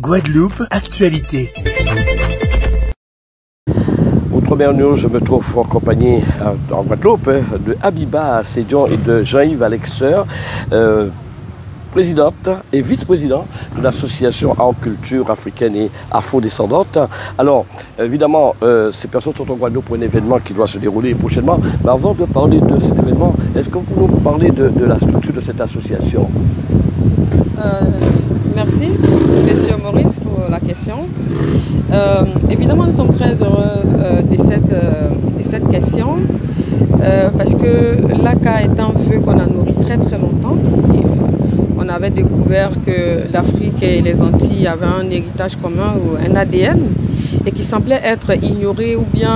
Guadeloupe, actualité. Outre-mer News, je me trouve en compagnie en Guadeloupe de Habiba Sédion et de Jean-Yves Alexeur, présidente et vice-président de l'association en culture africaine et afro-descendante. Alors, évidemment, ces personnes sont en Guadeloupe pour un événement qui doit se dérouler prochainement. Mais avant de parler de cet événement, est-ce que vous pouvez nous parler de la structure de cette association? Merci, Monsieur Maurice, pour la question. Évidemment, nous sommes très heureux de cette question parce que l'ACA est un feu qu'on a nourri très longtemps. On avait découvert que l'Afrique et les Antilles avaient un héritage commun ou un ADN et qui semblait être ignoré ou bien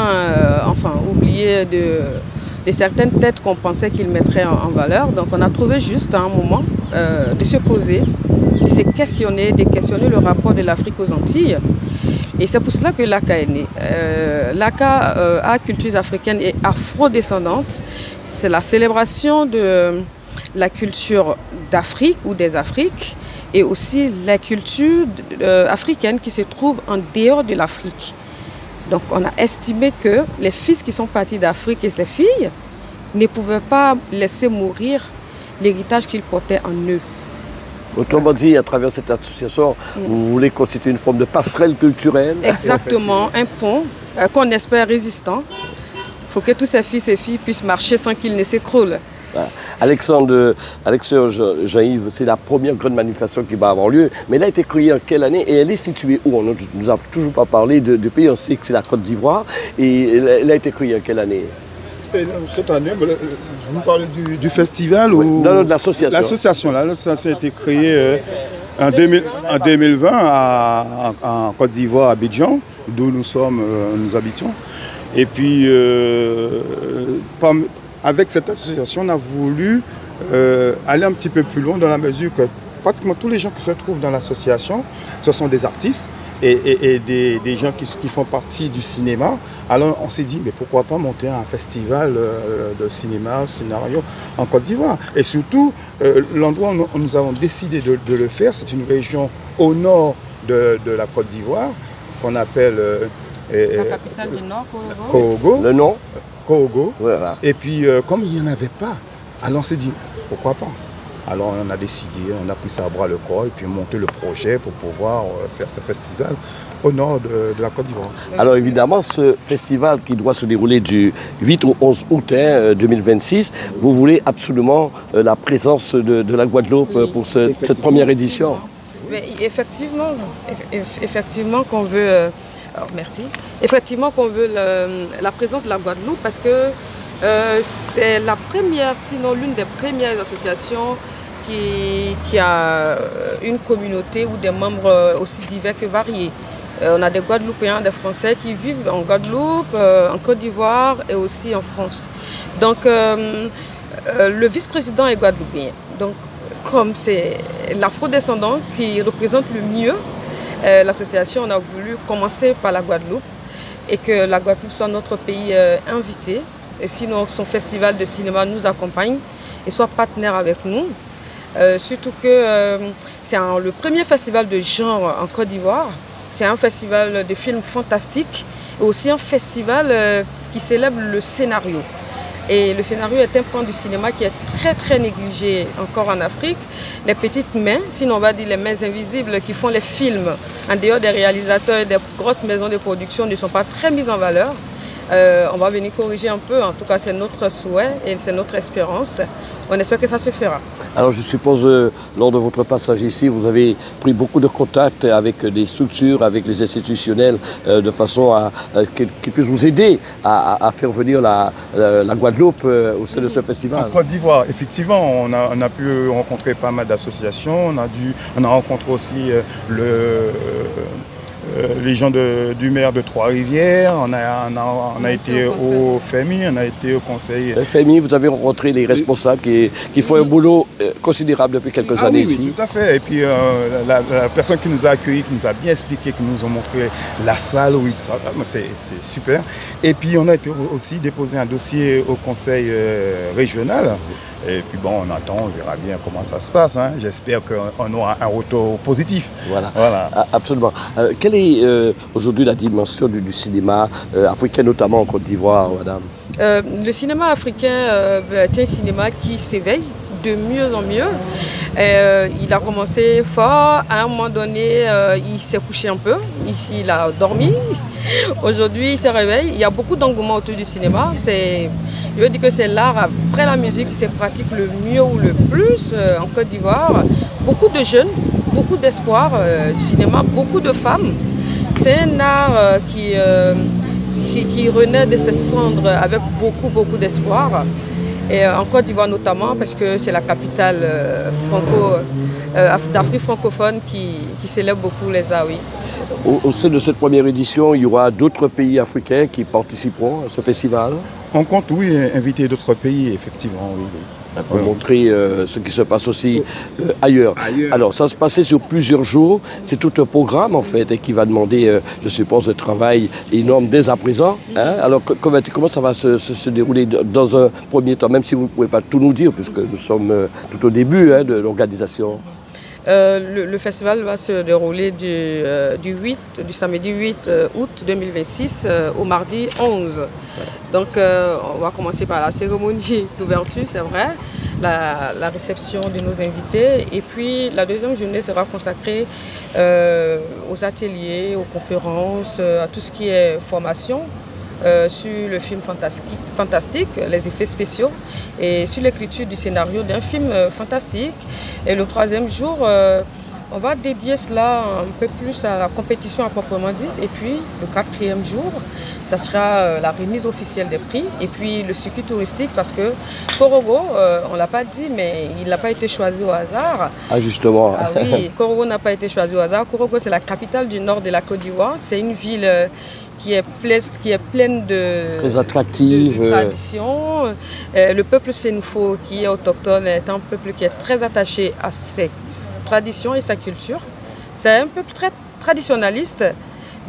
oublié de certaines têtes qu'on pensait qu'ils mettraient en valeur. Donc on a trouvé juste à un moment de se poser, de se questionner, le rapport de l'Afrique aux Antilles. Et c'est pour cela que l'ACA est né. L'ACA a cultures africaines et afro-descendantes. C'est la célébration de la culture d'Afrique ou des Afriques et aussi la culture africaine qui se trouve en dehors de l'Afrique. Donc on a estimé que les fils qui sont partis d'Afrique et les filles ne pouvaient pas laisser mourir l'héritage qu'ils portaient en eux. Autrement dit, à travers cette association, vous voulez constituer une forme de passerelle culturelle? Exactement, un pont qu'on espère résistant. Il faut que tous ces fils et filles puissent marcher sans qu'ils ne s'écroulent. Alexeur Jean-Yves, c'est la première grande manifestation qui va avoir lieu. Mais elle a été créée en quelle année et elle est située où? On ne nous a toujours pas parlé de pays, on sait que c'est la Côte d'Ivoire. Et elle a été créée en quelle année? Cette année, vous parlez du festival ou... Non, de l'association. L'association a été créée en 2020 en Côte d'Ivoire, à Abidjan, d'où nous habitons. Et puis, avec cette association, on a voulu aller un petit peu plus loin dans la mesure que pratiquement tous les gens qui se trouvent dans l'association, ce sont des artistes et des gens qui font partie du cinéma. Alors on s'est dit, mais pourquoi pas monter un festival de cinéma, scénario en Côte d'Ivoire. Et surtout, l'endroit où nous avons décidé de le faire, c'est une région au nord de la Côte d'Ivoire, qu'on appelle... la capitale du Nord, Koogo. Le nom Koogo. Voilà. Et puis, comme il n'y en avait pas, alors on s'est dit, pourquoi pas? Alors on a décidé, on a pris ça à bras le corps et puis monté le projet pour pouvoir faire ce festival au nord de la Côte d'Ivoire. Alors évidemment, ce festival qui doit se dérouler du 8 au 11 août 2026, vous voulez absolument la présence de la Guadeloupe pour cette première édition? Mais effectivement qu'on veut... merci. Effectivement qu'on veut la présence de la Guadeloupe parce que c'est la première, sinon l'une des premières associations qui a une communauté ou des membres aussi divers que variés. On a des Guadeloupéens, des Français qui vivent en Guadeloupe, en Côte d'Ivoire et aussi en France. Donc le vice-président est guadeloupéen. Donc comme c'est l'afro-descendant qui représente le mieux l'association, on a voulu commencer par la Guadeloupe et que la Guadeloupe soit notre pays invité. Et sinon, son festival de cinéma nous accompagne et soit partenaire avec nous. Surtout que c'est le premier festival de genre en Côte d'Ivoire. C'est un festival de films fantastiques et aussi un festival qui célèbre le scénario. Et le scénario est un pan du cinéma qui est très négligé encore en Afrique. Les petites mains, sinon on va dire les mains invisibles qui font les films en dehors des réalisateurs et des grosses maisons de production ne sont pas très mises en valeur. On va venir corriger un peu, en tout cas c'est notre souhait et c'est notre espérance. On espère que ça se fera. Alors je suppose, lors de votre passage ici, vous avez pris beaucoup de contacts avec des structures, avec les institutionnels, de façon à qu'ils puissent vous aider à faire venir la Guadeloupe au sein de ce festival. En Côte d'Ivoire, effectivement, on a pu rencontrer pas mal d'associations. On a rencontré aussi les gens du maire de Trois-Rivières, on a été au FMI, on a été au conseil. Le FMI, vous avez rencontré les responsables qui font un boulot considérable depuis quelques années ici. Oui, tout à fait. Et puis la personne qui nous a accueillis, qui nous a bien expliqué, qui nous a montré la salle où il travaille, c'est super. Et puis on a été aussi déposé un dossier au conseil régional Et puis bon, on attend, on verra bien comment ça se passe. Hein. J'espère qu'on aura un retour positif. Voilà, voilà. Absolument. Quelle est aujourd'hui la dimension du cinéma africain, notamment en Côte d'Ivoire, madame? Le cinéma africain est un cinéma qui s'éveille de mieux en mieux. Il a commencé fort, à un moment donné, il s'est couché un peu, ici il a dormi. Aujourd'hui, il se réveille. Il y a beaucoup d'engouement autour du cinéma. Je veux dire que c'est l'art après la musique qui se pratique le mieux ou le plus en Côte d'Ivoire. Beaucoup de jeunes, beaucoup d'espoir du cinéma, beaucoup de femmes. C'est un art qui renaît de ses cendres avec beaucoup d'espoir. Et en Côte d'Ivoire notamment, parce que c'est la capitale d'Afrique francophone qui célèbre beaucoup les arts, oui. Au sein de cette première édition, il y aura d'autres pays africains qui participeront à ce festival? On compte, oui, inviter d'autres pays, effectivement, oui. Pour montrer ce qui se passe aussi ailleurs. Alors, ça se passait sur plusieurs jours. C'est tout un programme, en fait, et qui va demander, je suppose, un travail énorme dès à présent. Hein? Alors, comment ça va se dérouler dans un premier temps, même si vous ne pouvez pas tout nous dire, puisque nous sommes tout au début de l'organisation? Le festival va se dérouler du samedi 8 août 2026 au mardi 11. Donc on va commencer par la cérémonie d'ouverture, c'est vrai, la réception de nos invités. Et puis la deuxième journée sera consacrée aux ateliers, aux conférences, à tout ce qui est formation. Sur le film fantastique, les effets spéciaux et sur l'écriture du scénario d'un film fantastique. Et le troisième jour, on va dédier cela un peu plus à la compétition à proprement dite. Et puis le quatrième jour, ça sera la remise officielle des prix et puis le circuit touristique parce que Korogo, on ne l'a pas dit, mais il n'a pas été choisi au hasard. Ah justement. Ah oui, Korogo n'a pas été choisi au hasard. Korogo, c'est la capitale du nord de la Côte d'Ivoire. C'est une ville qui est pleine de, très attractive, de traditions. Le peuple Senfo, qui est autochtone, est un peuple qui est très attaché à ses traditions et sa culture. C'est un peuple très traditionnaliste.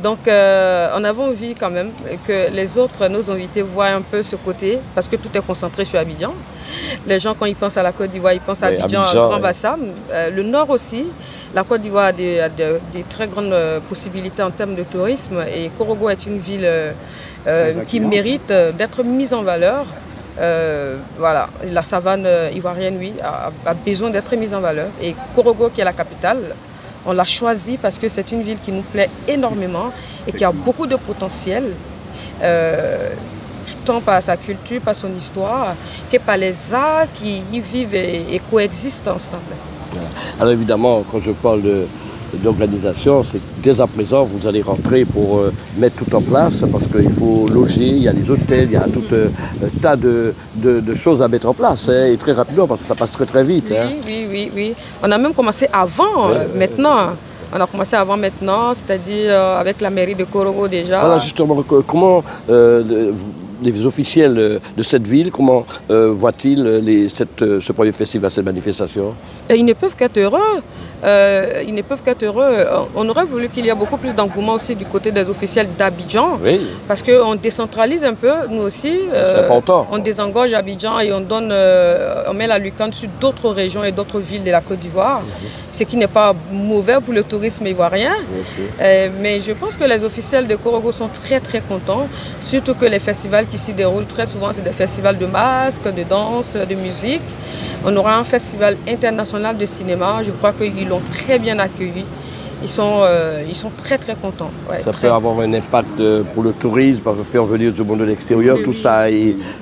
Donc on avait envie quand même que les autres, nos invités, voient un peu ce côté, parce que tout est concentré sur Abidjan. Les gens, quand ils pensent à la Côte d'Ivoire, ils pensent à Abidjan, à Grand Bassam. Le Nord aussi, la Côte d'Ivoire a des très grandes possibilités en termes de tourisme. Et Korogo est une ville qui mérite d'être mise en valeur. Voilà, la savane ivoirienne, oui, a besoin d'être mise en valeur. Et Korogo, qui est la capitale, on l'a choisi parce que c'est une ville qui nous plaît énormément et qui a beaucoup de potentiel, tant par sa culture, par son histoire, que par les arts qui y vivent et coexistent ensemble. Alors évidemment, quand je parle d'organisation, c'est dès à présent vous allez rentrer pour mettre tout en place parce qu'il faut loger, il y a les hôtels, il y a tout un tas de choses à mettre en place et très rapidement parce que ça passe très vite. Oui. On a même commencé avant maintenant. On a commencé avant maintenant, c'est-à-dire avec la mairie de Korogo déjà. Voilà justement, comment les officiels de cette ville, comment voient-ils ce premier festival, cette manifestation? Ils ne peuvent qu'être heureux. Ils ne peuvent qu'être heureux. On aurait voulu qu'il y ait beaucoup plus d'engouement aussi du côté des officiels d'Abidjan. Oui. Parce qu'on décentralise un peu, nous aussi. C'est important. On désengorge Abidjan et on met la lucarne sur d'autres régions et d'autres villes de la Côte d'Ivoire. Ce qui n'est pas mauvais pour le tourisme ivoirien. Mais je pense que les officiels de Korogo sont très contents. Surtout que les festivals qui s'y déroulent très souvent, c'est des festivals de masques, de danse, de musique. On aura un festival international de cinéma. Je crois qu'ils l'ont très bien accueilli. Ils sont très contents. Ouais, ça peut avoir un impact pour le tourisme, pour faire venir du monde de l'extérieur, tout ça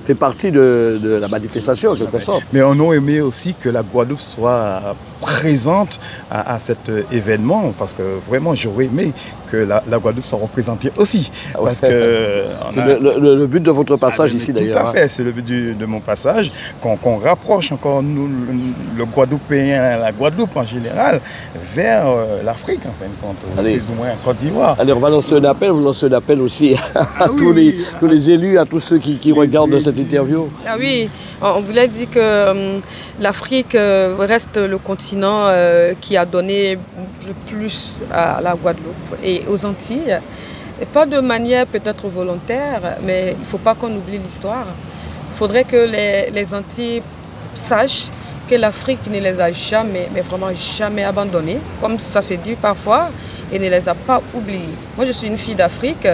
fait partie de la manifestation en quelque sorte. Mais on aurait aimé aussi que la Guadeloupe soit présente à cet événement, parce que vraiment j'aurais aimé que la Guadeloupe soit représentée aussi. Parce que c'est le but de votre passage ici d'ailleurs. Tout à fait, c'est le but de mon passage, qu'on rapproche encore nous, le Guadeloupéen, la Guadeloupe en général, vers l'Afrique en fin de compte, plus ou moins en Côte d'Ivoire. Allez, on va lancer un appel, vous lancez un appel aussi à tous les élus, à tous ceux qui regardent cette interview. Ah oui, on voulait dire que l'Afrique reste le continent qui a donné le plus à la Guadeloupe et aux Antilles. Et pas de manière peut-être volontaire, mais il ne faut pas qu'on oublie l'histoire. Il faudrait que les Antilles sachent que l'Afrique ne les a jamais, mais vraiment jamais abandonnés, comme ça se dit parfois, et ne les a pas oubliés. Moi, je suis une fille d'Afrique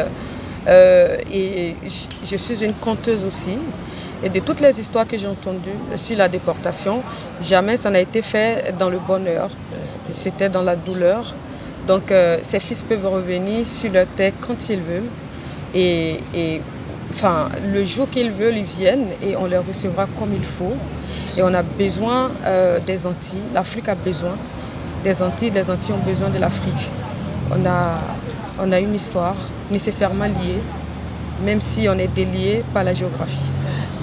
et je suis une conteuse aussi. Et de toutes les histoires que j'ai entendues sur la déportation, jamais ça n'a été fait dans le bonheur. C'était dans la douleur. Donc, ces fils peuvent revenir sur leur terre quand ils veulent. Enfin, le jour qu'ils veulent, ils viennent et on les recevra comme il faut. Et on a besoin des Antilles. L'Afrique a besoin des Antilles. Les Antilles ont besoin de l'Afrique. On a une histoire nécessairement liée, même si on est délié par la géographie.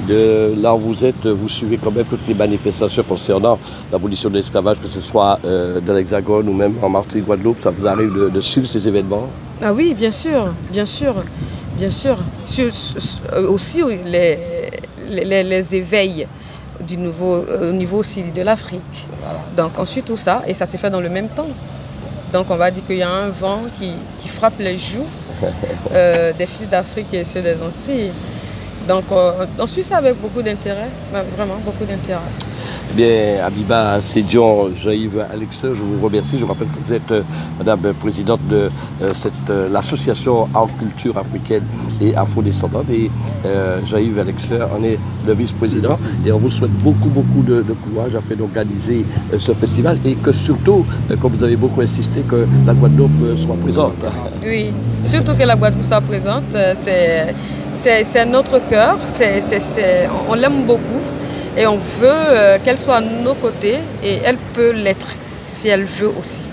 Là où vous êtes, vous suivez quand même toutes les manifestations concernant l'abolition de l'esclavage, que ce soit dans l'Hexagone ou même en Martinique, Guadeloupe. Ça vous arrive de suivre ces événements? Ah oui, bien sûr, bien sûr, bien sûr. Aussi les éveils au niveau aussi de l'Afrique. Voilà. Donc on suit tout ça et ça s'est fait dans le même temps. Donc on va dire qu'il y a un vent qui frappe les joues des fils d'Afrique et ceux des Antilles. Donc on suit ça avec beaucoup d'intérêt, vraiment beaucoup d'intérêt. Eh bien, Habiba Sédion, Jean-Yves Alexeur, je vous remercie. Je rappelle que vous êtes Madame Présidente de l'association Art Culture africaine et afrodescendante. Et Jean-Yves Alexeur en est le vice-président. Et on vous souhaite beaucoup de courage afin d'organiser ce festival. Et que surtout, comme vous avez beaucoup insisté, que la Guadeloupe soit présente. Oui, surtout que la Guadeloupe soit présente. C'est notre cœur. On l'aime beaucoup. Et on veut qu'elle soit à nos côtés et elle peut l'être si elle veut aussi.